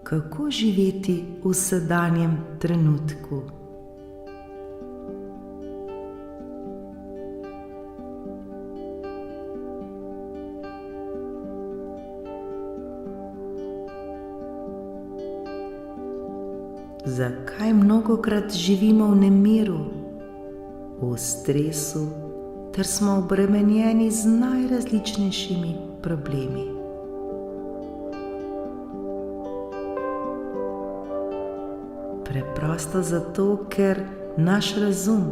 kako živeti v sedanjem trenutku. Zakaj mnogokrat živimo v nemiru, v stresu, ter smo obremenjeni z najrazličnejšimi problemi? Preprosto zato, ker naš razum,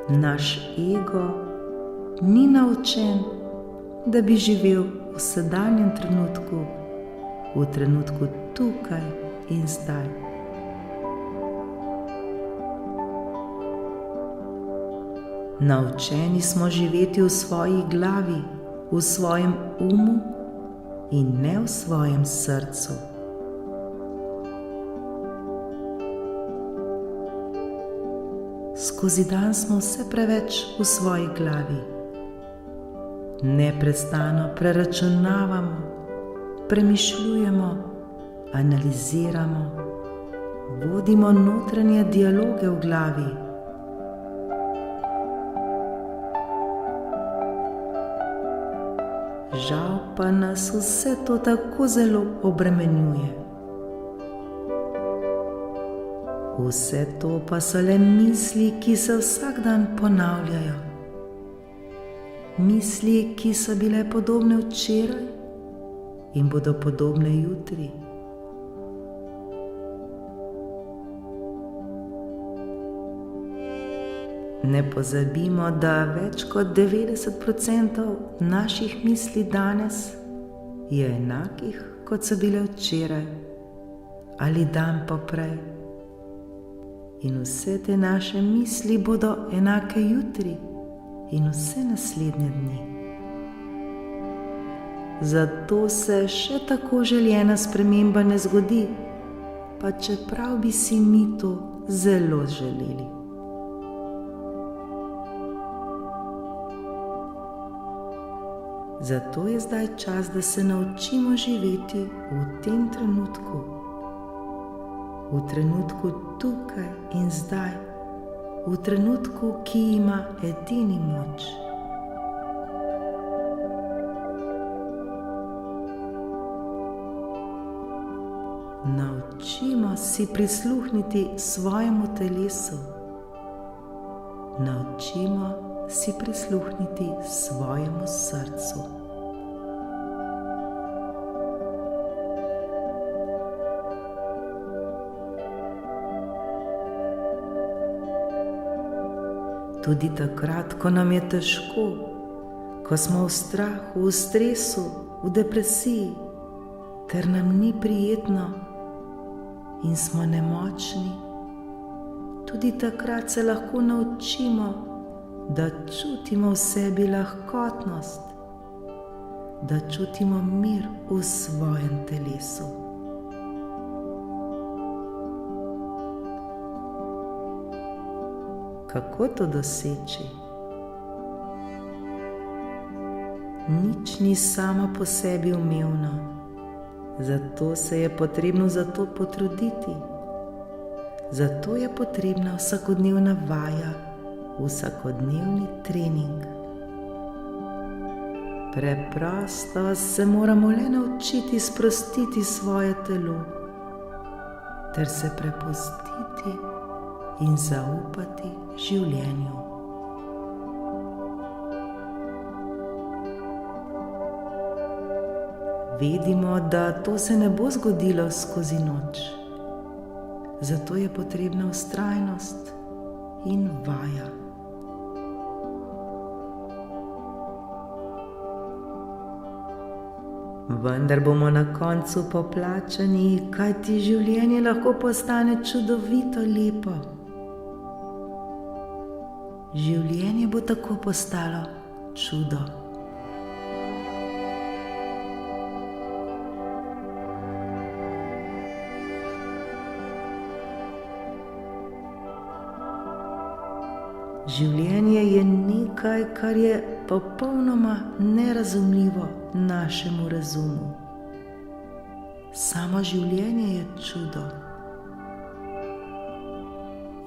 naš ego ni naučen, da bi živel v sedanjem trenutku, v trenutku tukaj in zdaj. Naučeni smo živeti v svoji glavi, v svojem umu in ne v svojem srcu. Skozi dan smo vse preveč v svoji glavi. Neprestano preračunavamo, premišljujemo, analiziramo, vodimo notranje dialoge v glavi. Žal pa nas vse to tako zelo obremenjuje. Vse to pa so le misli, ki se vsak dan ponavljajo. Misli, ki so bile podobne včeraj in bodo podobne jutri. Ne pozabimo, da več kot 90% naših misli danes je enakih, kot so bile včeraj ali dan poprej. In vse te naše misli bodo enake jutri in vse naslednje dni. Zato se še tako željena sprememba ne zgodi, pa čeprav bi si mi to zelo želeli. Zato je zdaj čas, da se naučimo živeti v tem trenutku. V trenutku tukaj in zdaj. V trenutku, ki ima edini moč. Naučimo si prisluhniti svojemu telesu. Naučimo si prisluhniti svojemu srcu. Tudi takrat, ko nam je težko, ko smo v strahu, v stresu, v depresiji, ter nam ni prijetno in smo nemočni, tudi takrat se lahko naučimo, da čutimo v sebi lahkotnost, da čutimo mir v svojem telesu. Kako to doseči? Nič ni samo po sebi umevno, zato se je potrebno za to potruditi. Zato je potrebna vsakodnevna vaja, vsakodnevni trening. Preprosto se moramo le naučiti sprostiti svoje telo, ter se prepustiti in zaupati življenju. Vedimo, da to se ne bo zgodilo skozi noč. Zato je potrebna vztrajnost in vaja. Vendar bomo na koncu poplačani, kajti življenje lahko postane čudovito lepo. Življenje bo tako postalo čudo. Življenje je nekaj, kar je popolnoma nerazumljivo našemu razumu. Samo življenje je čudo.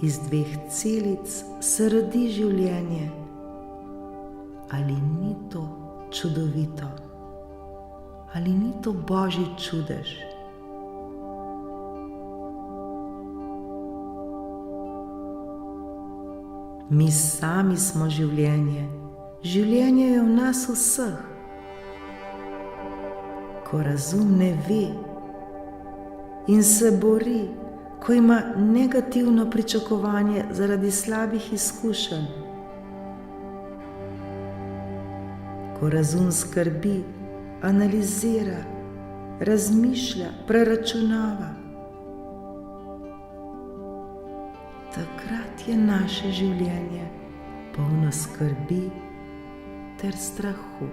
Iz 2 celic se rodi življenje. Ali ni to čudovito? Ali ni to Božji čudež? Mi sami smo življenje. Življenje je v nas vseh. Ko razum ne ve in se bori, ko ima negativno pričakovanje zaradi slabih izkušenj, ko razum skrbi, analizira, razmišlja, preračunava, takrat je naše življenje polno skrbi ter strahu.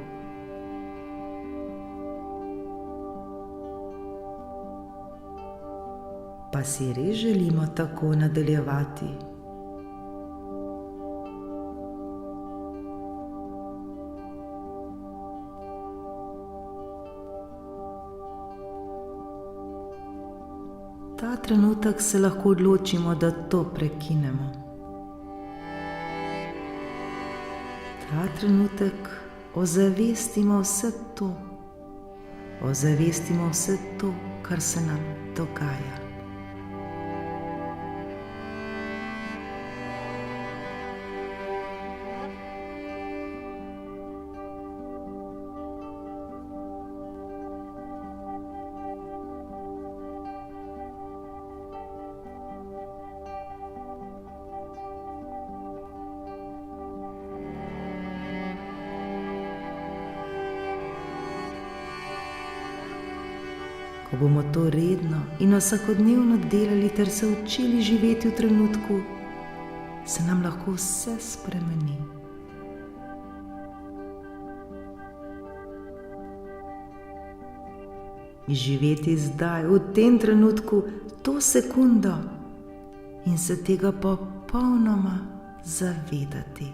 Pa si res želimo tako nadaljevati? Ta trenutek se lahko odločimo, da to prekinemo. Ta trenutek ozavestimo vse to. Ozavestimo vse to, kar se nam dogaja. Ko bomo to redno in vsakodnevno delali ter se učili živeti v trenutku, se nam lahko vse spremeni. Živeti zdaj, v tem trenutku, to sekundo in se tega popolnoma zavedati.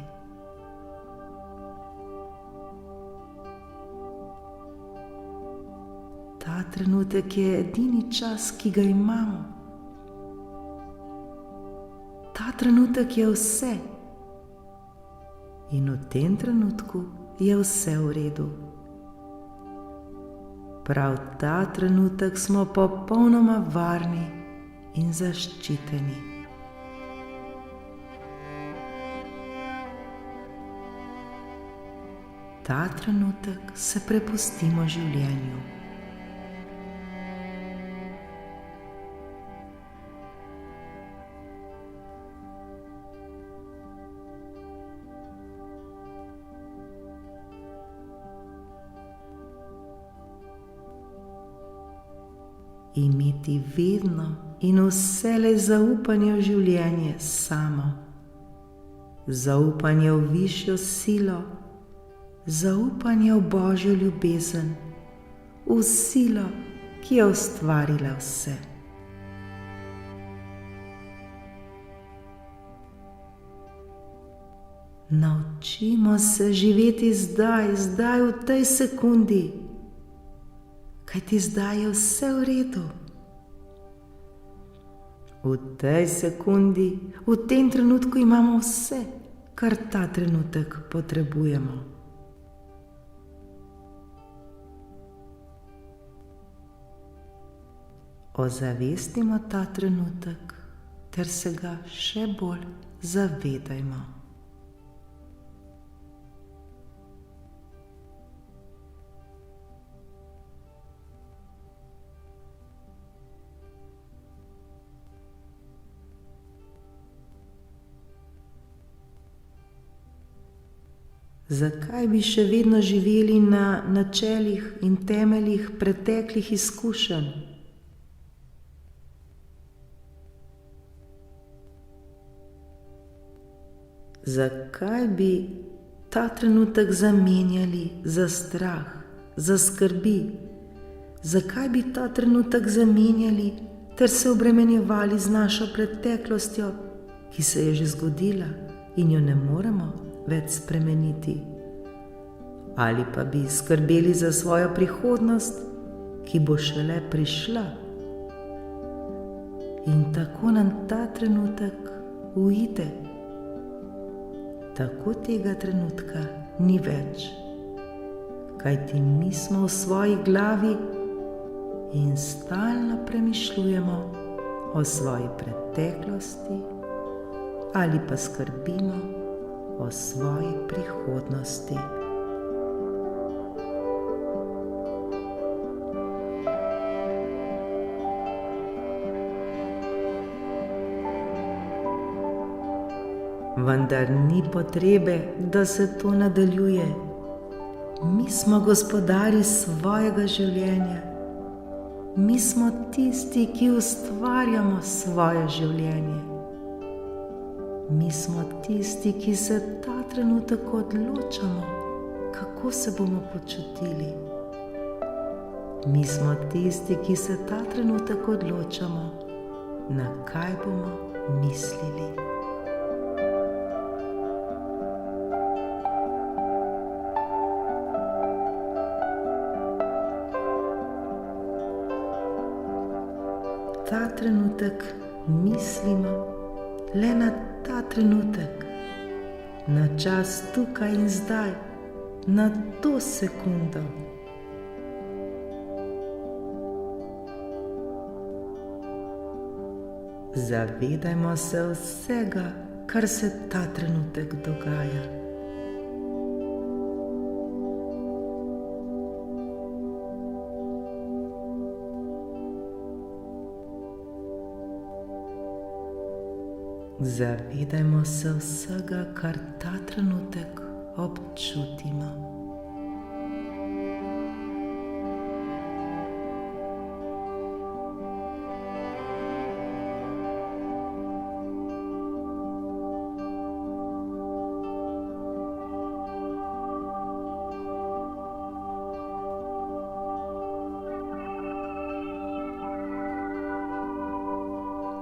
Ta trenutek je edini čas, ki ga imamo. Ta trenutek je vse. In v tem trenutku je vse v redu. Prav ta trenutek smo popolnoma varni in zaščiteni. Ta trenutek se prepustimo življenju. Imeti vedno in vselej zaupanje v življenje samo, zaupanje v višjo silo, zaupanje v Božjo ljubezen, v silo, ki je ustvarila vse. Naučimo se živeti zdaj v tej sekundi, kajti zdaj je vse v redu. V tej sekundi, v tem trenutku imamo vse, kar ta trenutek potrebujemo. Ozavestimo ta trenutek ter se ga še bolj zavedajmo. Zakaj bi še vedno živeli na načelih in temeljih preteklih izkušenj? Zakaj bi ta trenutek zamenjali za strah, za skrbi? Zakaj bi ta trenutek zamenjali ter se obremenjevali z našo preteklostjo, ki se je že zgodila in jo ne moremo več spremeniti? Ali pa bi skrbeli za svojo prihodnost, ki bo šele prišla. In tako nam ta trenutek uide. Tako tega trenutka ni več, kajti mi smo v svoji glavi in stalno premišljujemo o svoji preteklosti ali pa skrbimo o svoji prihodnosti. Vendar ni potrebe, da se to nadaljuje. Mi smo gospodarji svojega življenja. Mi smo tisti, ki ustvarjamo svoje življenje. Mi smo tisti, ki se ta trenutek odločamo, kako se bomo počutili. Mi smo tisti, ki se ta trenutek odločamo, na kaj bomo mislili. Ta trenutek mislimo le na ta trenutek, na čas tukaj in zdaj, na to sekundo. Zavedajmo se vsega, kar se ta trenutek dogaja. Zavedajmo se vsega, kar ta trenutek občutimo.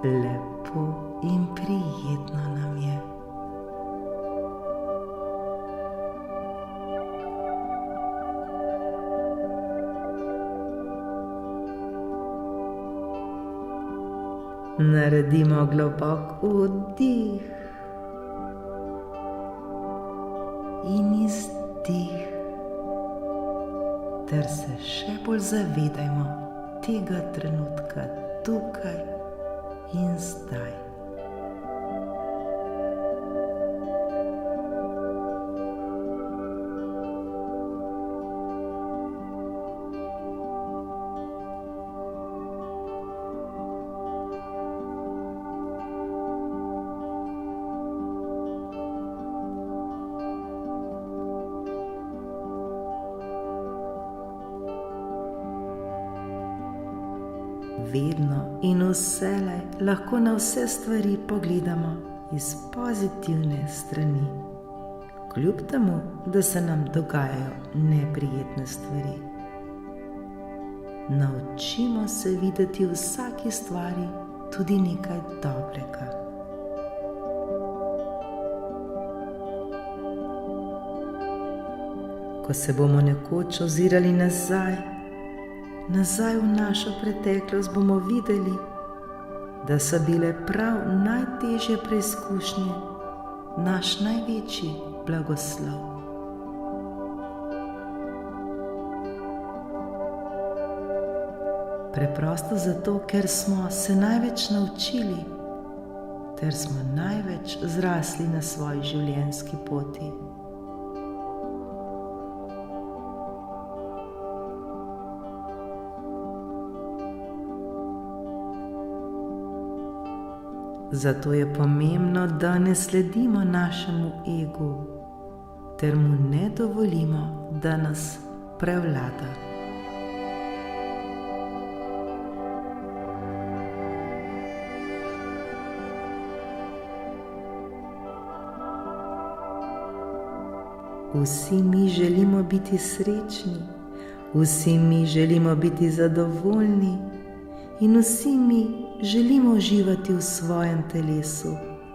Lepo in prijetno nam je. Naredimo globok vdih in izdih, ter se še bolj zavedajmo tega trenutka tukaj in zdaj. Vedno in vselej lahko na vse stvari pogledamo iz pozitivne strani, kljub temu, da se nam dogajajo neprijetne stvari. Naučimo se videti v vsaki stvari tudi nekaj dobrega. Ko se bomo nekoč ozirali nazaj v našo preteklost, bomo videli, da so bile prav najtežje preizkušnje naš največji blagoslov. Preprosto zato, ker smo se največ naučili, ter smo največ zrasli na svoji življenjski poti. Zato je pomembno, da ne sledimo našemu egu, ter mu ne dovolimo, da nas prevlada. Vsi mi želimo biti srečni, vsi mi želimo biti zadovoljni in vsi mi želimo uživati v svojem telesu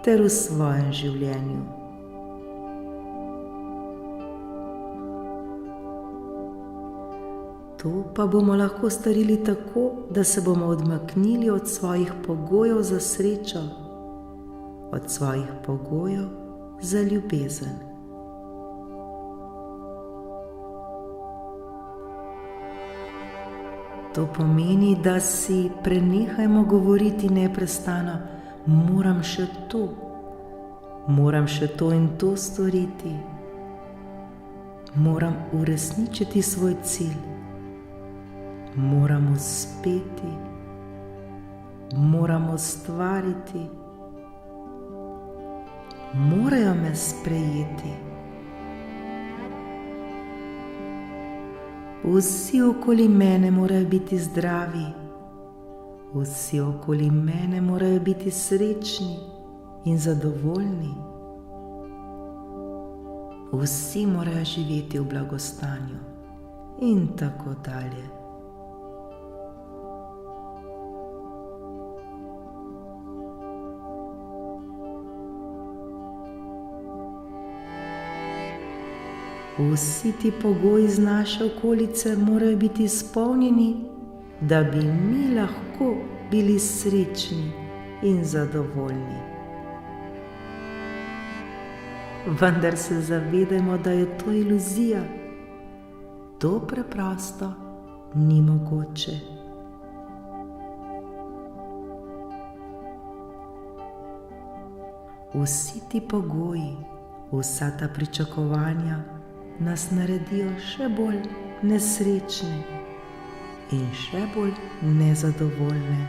ter v svojem življenju. To pa bomo lahko storili tako, da se bomo odmaknili od svojih pogojev za srečo, od svojih pogojev za ljubezen. To pomeni, da si prenehajmo govoriti neprestano: moram še to in to storiti, moram uresničiti svoj cilj, moram uspeti, moram ustvariti, morajo me sprejeti. Vsi okoli mene morajo biti zdravi, vsi okoli mene morajo biti srečni in zadovoljni. Vsi morajo živeti v blagostanju in tako dalje. Vsi ti pogoji iz naše okolice morajo biti izpolnjeni, da bi mi lahko bili srečni in zadovoljni. Vendar se zavedajmo, da je to iluzija. To preprosto ni mogoče. Vsi ti pogoji, vsa ta pričakovanja nas naredijo še bolj nesrečni in še bolj nezadovoljne.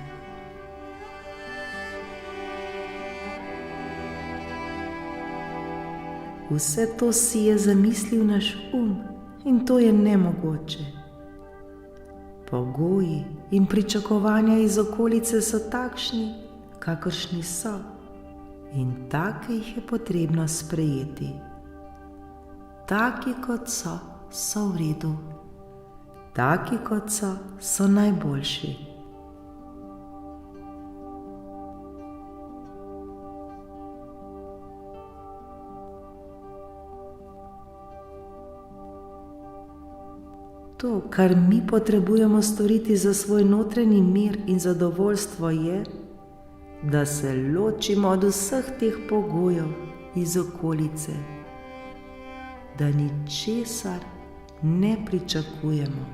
Vse to si je zamislil naš in to je nemogoče. Pogoji in pričakovanja iz okolice so takšni, kakršni so, in take jih je potrebno sprejeti. Taki kot so, so v redu. Taki kot so, so najboljši. To, kar mi potrebujemo storiti za svoj notranji mir in zadovoljstvo, je, da se ločimo od vseh teh pogojev iz okolice, da ničesar ne pričakujemo.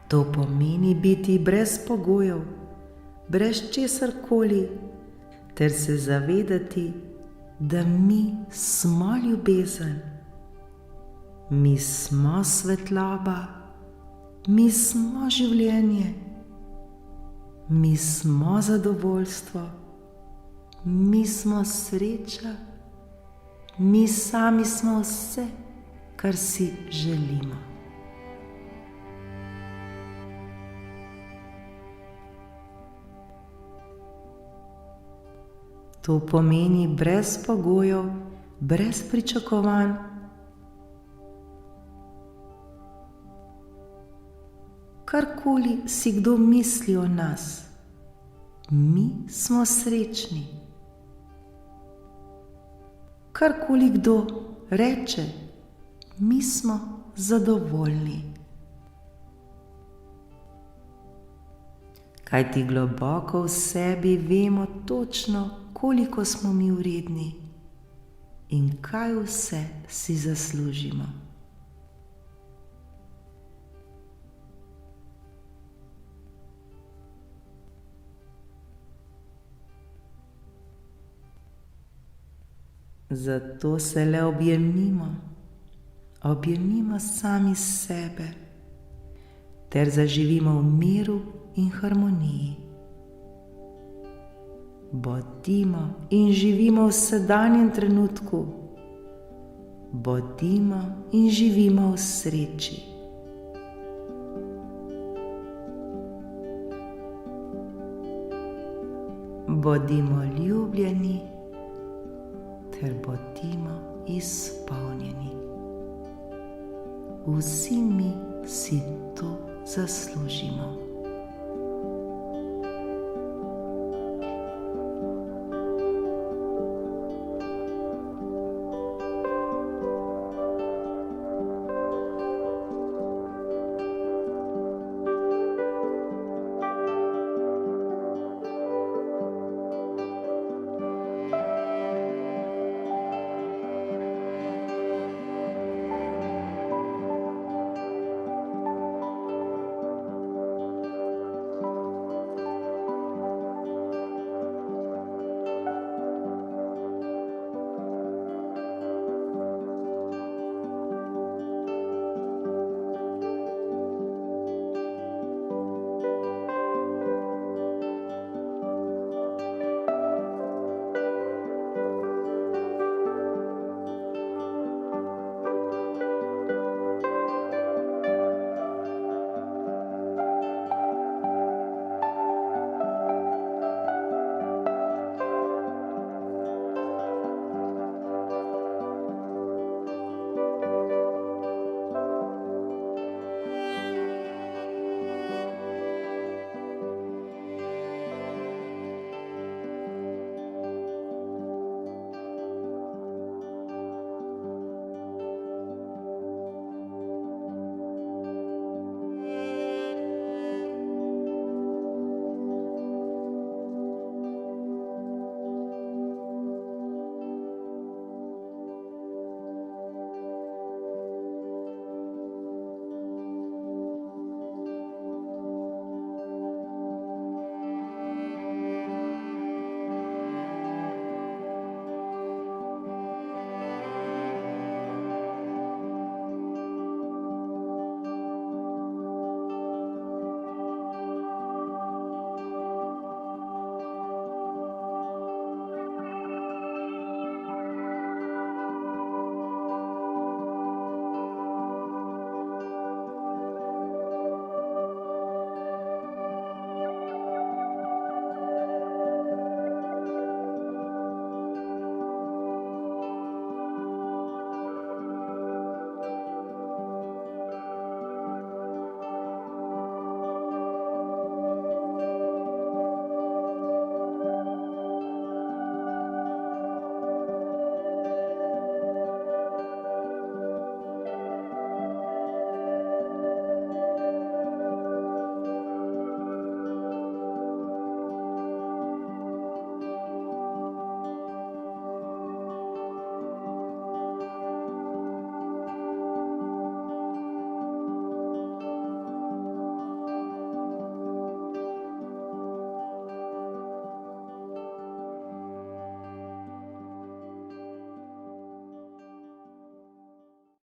To pomeni biti brez pogojev, brez česarkoli, ter se zavedati, da mi smo ljubezen, mi smo svetloba, mi smo življenje, mi smo zadovoljstvo, mi smo sreča, mi sami smo vse, kar si želimo. To pomeni brez pogojev, brez pričakovanj. Karkoli si kdo misli o nas, mi smo srečni. Karkoli kdo reče, mi smo zadovoljni. Kajti globoko v sebi vemo točno, koliko smo mi vredni in kaj vse si zaslužimo. Zato se le objemimo sami sebe, ter zaživimo v miru in harmoniji. Bodimo in živimo v sedanjem trenutku. Bodimo in živimo v sreči. Bodimo ljubljeni ter bodimo izpolnjeni. Vsi mi si to zaslužimo.